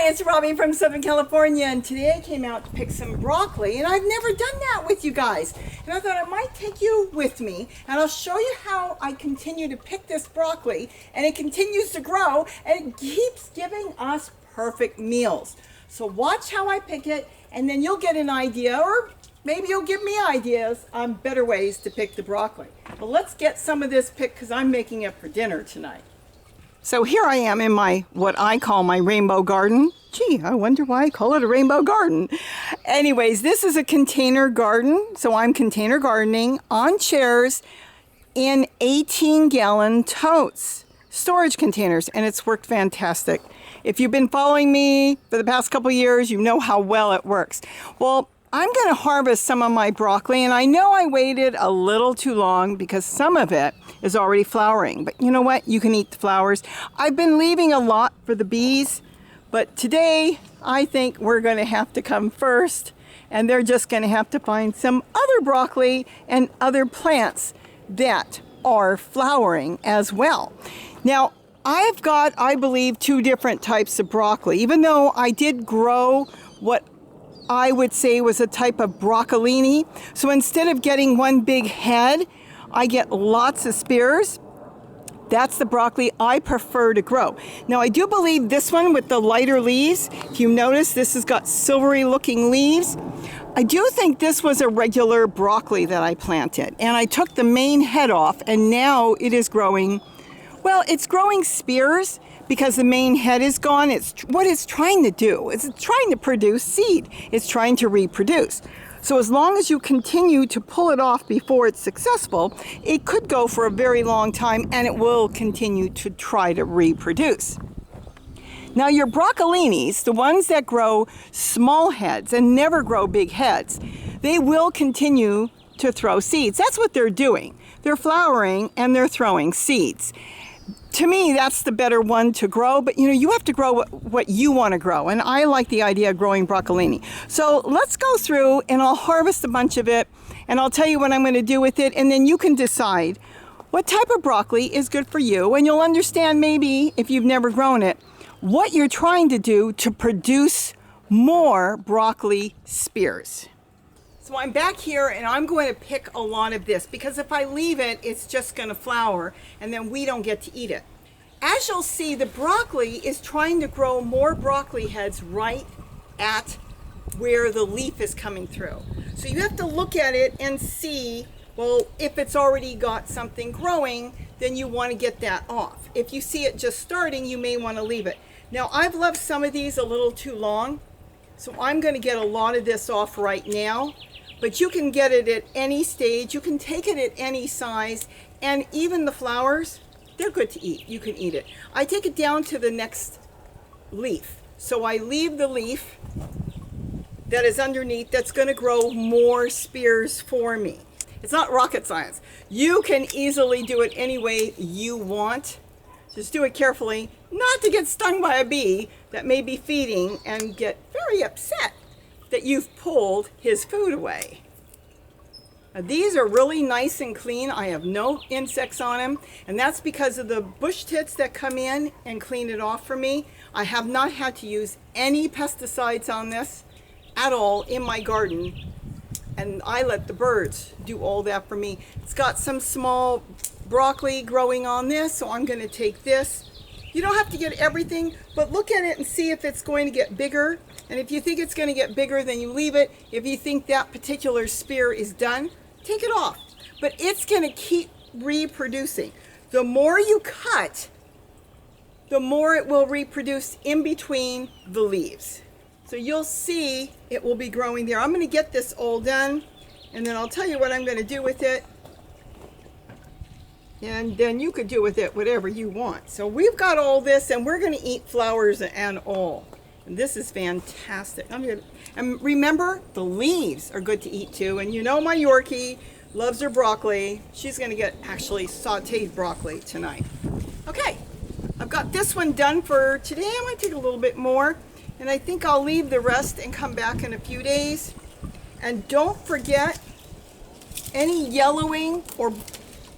Hi, it's Robbie from Southern California, and today I came out to pick some broccoli, and I've never done that with you guys. And I thought I might take you with me, and I'll show you how I continue to pick this broccoli, and it continues to grow, and it keeps giving us perfect meals. So watch how I pick it, and then you'll get an idea, or maybe you'll give me ideas on better ways to pick the broccoli. But let's get some of this picked because I'm making it for dinner tonight. So here I am in my, what I call my rainbow garden. Gee, I wonder why I call it a rainbow garden. Anyways, this is a container garden. So I'm container gardening on chairs in 18-gallon totes, storage containers, and it's worked fantastic. If you've been following me for the past couple years, you know how well it works. Well, I'm going to harvest some of my broccoli, and I know I waited a little too long because some of it is already flowering. But you know what? You can eat the flowers. I've been leaving a lot for the bees, but today I think we're going to have to come first, and they're just going to have to find some other broccoli and other plants that are flowering as well. Now, I've got, I believe, two different types of broccoli, even though I did grow what I would say was a type of broccolini. So instead of getting one big head, I get lots of spears. That's the broccoli I prefer to grow. Now I do believe this one with the lighter leaves, if you notice, this has got silvery looking leaves. I do think this was a regular broccoli that I planted, and I took the main head off, and now it is growing, well, it's growing spears because the main head is gone. It's what it's trying to do is it's trying to produce seed. It's trying to reproduce. So as long as you continue to pull it off before it's successful, it could go for a very long time, and it will continue to try to reproduce. Now your broccolinis, the ones that grow small heads and never grow big heads, they will continue to throw seeds. That's what they're doing. They're flowering and they're throwing seeds. To me, that's the better one to grow, but you know, you have to grow what you want to grow, and I like the idea of growing broccolini. So let's go through, and I'll harvest a bunch of it, and I'll tell you what I'm going to do with it, and then you can decide what type of broccoli is good for you, and you'll understand maybe, if you've never grown it, what you're trying to do to produce more broccoli spears. So I'm back here, and I'm going to pick a lot of this because if I leave it, it's just going to flower, and then we don't get to eat it. As you'll see, the broccoli is trying to grow more broccoli heads right at where the leaf is coming through. So you have to look at it and see, well, if it's already got something growing, then you want to get that off. If you see it just starting, you may want to leave it. Now, I've left some of these a little too long, so I'm going to get a lot of this off right now. But you can get it at any stage, you can take it at any size, and even the flowers, they're good to eat. You can eat it. I take it down to the next leaf. So I leave the leaf that is underneath that's going to grow more spears for me. It's not rocket science. You can easily do it any way you want. Just do it carefully, not to get stung by a bee that may be feeding and get very upset that you've pulled his food away. Now, these are really nice and clean. I have no insects on them, and that's because of the bush tits that come in and clean it off for me. I have not had to use any pesticides on this at all in my garden, and I let the birds do all that for me. It's got some small broccoli growing on this, so I'm going to take this. You don't have to get everything, but look at it and see if it's going to get bigger. And if you think it's going to get bigger, then you leave it. If you think that particular spear is done, take it off. But it's going to keep reproducing. The more you cut, the more it will reproduce in between the leaves. So you'll see it will be growing there. I'm going to get this all done, and then I'll tell you what I'm going to do with it. And then you could do with it whatever you want. So we've got all this, and we're going to eat flowers and all. And this is fantastic. And remember, the leaves are good to eat too. And you know my Yorkie loves her broccoli. She's going to get actually sauteed broccoli tonight. Okay, I've got this one done for today. I might take a little bit more. And I think I'll leave the rest and come back in a few days. And don't forget, any yellowing or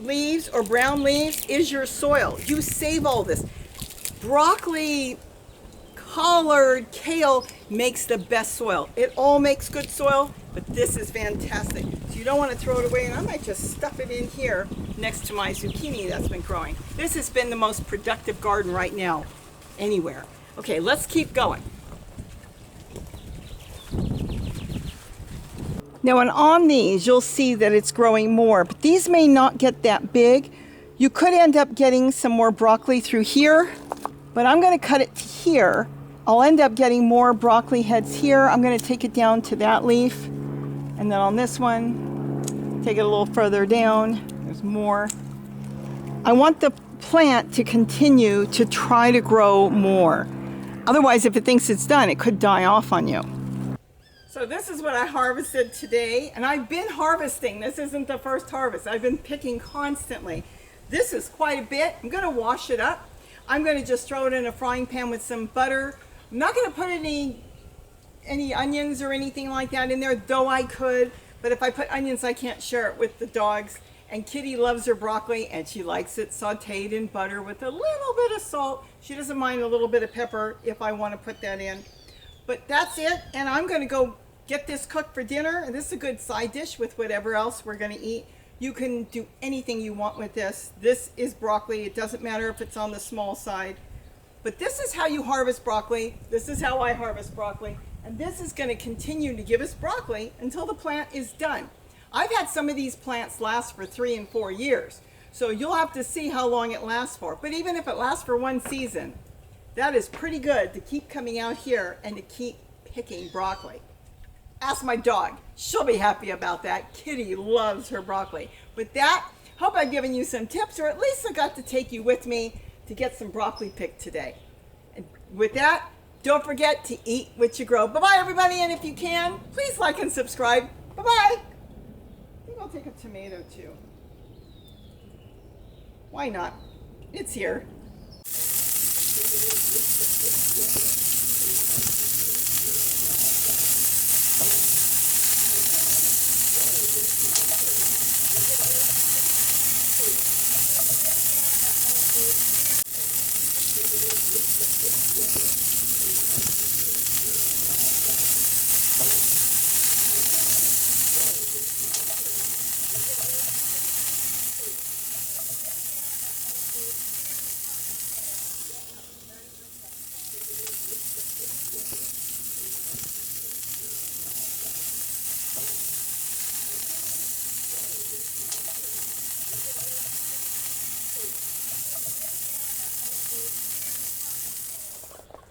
leaves or brown leaves is your soil. You save all this. Broccoli collard, kale makes the best soil. It all makes good soil, but this is fantastic. So you don't want to throw it away, and I might just stuff it in here next to my zucchini that's been growing. This has been the most productive garden right now, anywhere. Okay, let's keep going. Now, and on these, you'll see that it's growing more, but these may not get that big. You could end up getting some more broccoli through here, but I'm going to cut it to here. I'll end up getting more broccoli heads here. I'm going to take it down to that leaf, and then on this one, take it a little further down. There's more. I want the plant to continue to try to grow more. Otherwise, if it thinks it's done, it could die off on you. So this is what I harvested today, and I've been harvesting. This isn't the first harvest. I've been picking constantly. This is quite a bit. I'm going to wash it up. I'm going to just throw it in a frying pan with some butter. I'm not going to put any onions or anything like that in there, though I could. But if I put onions, I can't share it with the dogs. And Kitty loves her broccoli, and she likes it sauteed in butter with a little bit of salt. She doesn't mind a little bit of pepper if I want to put that in. But that's it, and I'm going to go get this cooked for dinner. And this is a good side dish with whatever else we're going to eat. You can do anything you want with this. This is broccoli. It doesn't matter if it's on the small side. But this is how you harvest broccoli. This is how I harvest broccoli. And this is going to continue to give us broccoli until the plant is done. I've had some of these plants last for 3 and 4 years. So you'll have to see how long it lasts for. But even if it lasts for 1 season, that is pretty good to keep coming out here and to keep picking broccoli. Ask my dog. She'll be happy about that. Kitty loves her broccoli. With that, hope I've given you some tips, or at least I got to take you with me to get some broccoli picked today. And with that, don't forget to eat what you grow. Bye-bye, everybody, and if you can, please like and subscribe. Bye-bye. I think I'll take a tomato, too. Why not? It's here.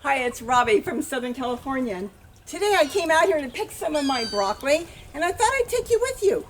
Hi, it's Robbie from Southern California. And today I came out here to pick some of my broccoli, and I thought I'd take you with you.